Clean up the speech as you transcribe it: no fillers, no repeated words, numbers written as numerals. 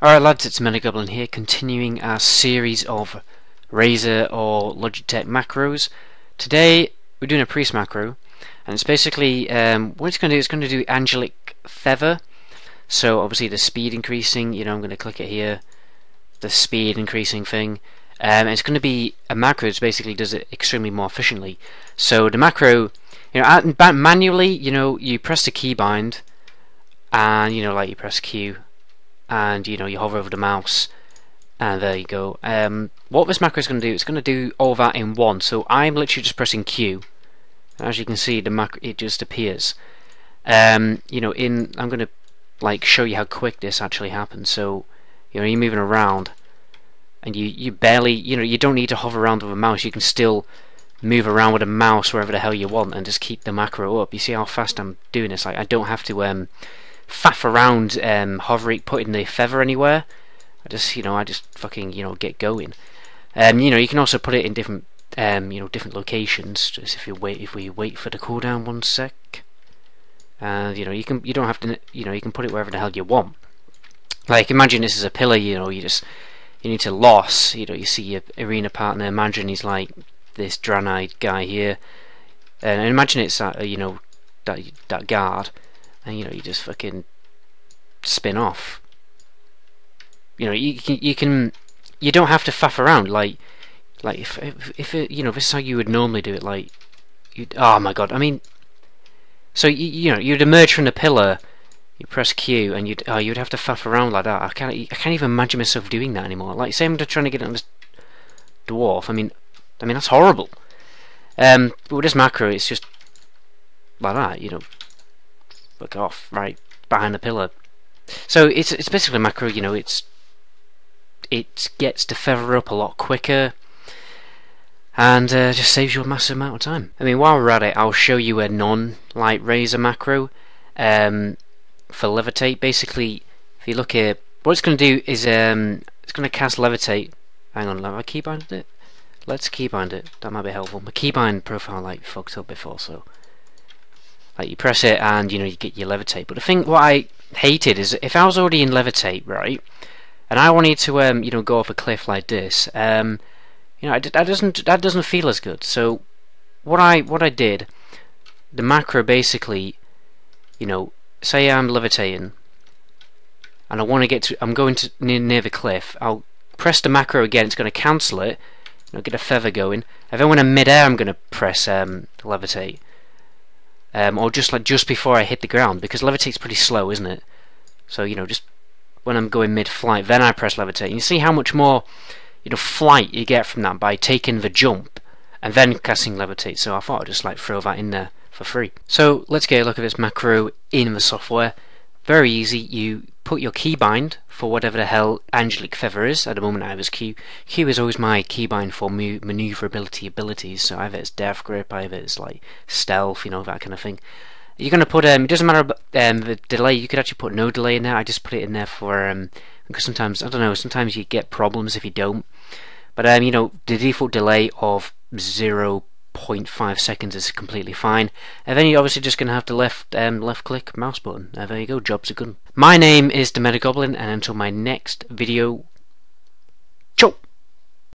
Alright lads, it's Goblin here, continuing our series of Razer or Logitech macros. Today we're doing a priest macro, and it's basically, what it's going to do, it's going to do angelic feather. So obviously the speed increasing, I'm going to click it here, the speed increasing thing. It's going to be a macro that basically does it extremely more efficiently. So the macro, manually, you press the keybind, and like you press Q, and you hover over the mouse, and there you go. What this macro is going to do, it's going to do all that in one. So I'm literally just pressing Q. As you can see, the macro, it just appears. I'm going to show you how quick this actually happens. So you're moving around, and you barely, you don't need to hover around with a mouse. You can still move around with a mouse wherever the hell you want, and just keep the macro up. You see how fast I'm doing this? I don't have to faff around hovering, putting the feather anywhere. I just fucking get going. You can also put it in different different locations. Just if we wait for the cooldown 1 sec, and you don't have to, you can put it wherever the hell you want. Like imagine this is a pillar, you need to loss, you see your arena partner, imagine he's like this Draenor guy here, and imagine it's that that guard, and you just fucking spin off. You don't have to faff around like if this is how you would normally do it. Oh my god, so you'd emerge from the pillar, you press Q, and you'd have to faff around like that. I can't even imagine myself doing that anymore. Like say I'm trying to get on this dwarf. I mean that's horrible. But with this macro, it's just like that. Fuck off, right behind the pillar. So it's basically a macro. It gets the feather up a lot quicker, and just saves you a massive amount of time. While we're at it, I'll show you a non-light Razer macro for levitate. Basically, if you look here, what it's going to do is it's going to cast levitate. Hang on, have I keybinded it? Let's keybind it. That might be helpful. My keybind profile fucked up before, so you press it and you get your levitate. But the thing, what I hated is if I was already in levitate, right, and I wanted to go off a cliff like this, that doesn't feel as good. So what I did, the macro basically, say I'm levitating and I want to get to, I'm going to near the cliff. I'll press the macro again. It's going to cancel it. Get a feather going, and then when I'm mid-air, I'm going to press levitate, or just before I hit the ground, because levitate's pretty slow, isn't it? So just when I'm going mid-flight, then I press levitate. And you see how much more flight you get from that by taking the jump and then casting levitate. So I thought I'd just throw that in there for free. So let's get a look at this macro in the software. Very easy. You put your keybind for whatever the hell angelic feather is. At the moment I have is Q. Q is always my keybind for maneuverability abilities, so either it's death grip, either it's stealth, that kind of thing. You're going to put, it doesn't matter about the delay, you could actually put no delay in there. I just put it in there for, because sometimes, I don't know, sometimes you get problems if you don't. But the default delay of 0.5 seconds is completely fine, and then you're obviously just going to have to left click mouse button. There you go, jobs are good. My name is the Goblin, and until my next video,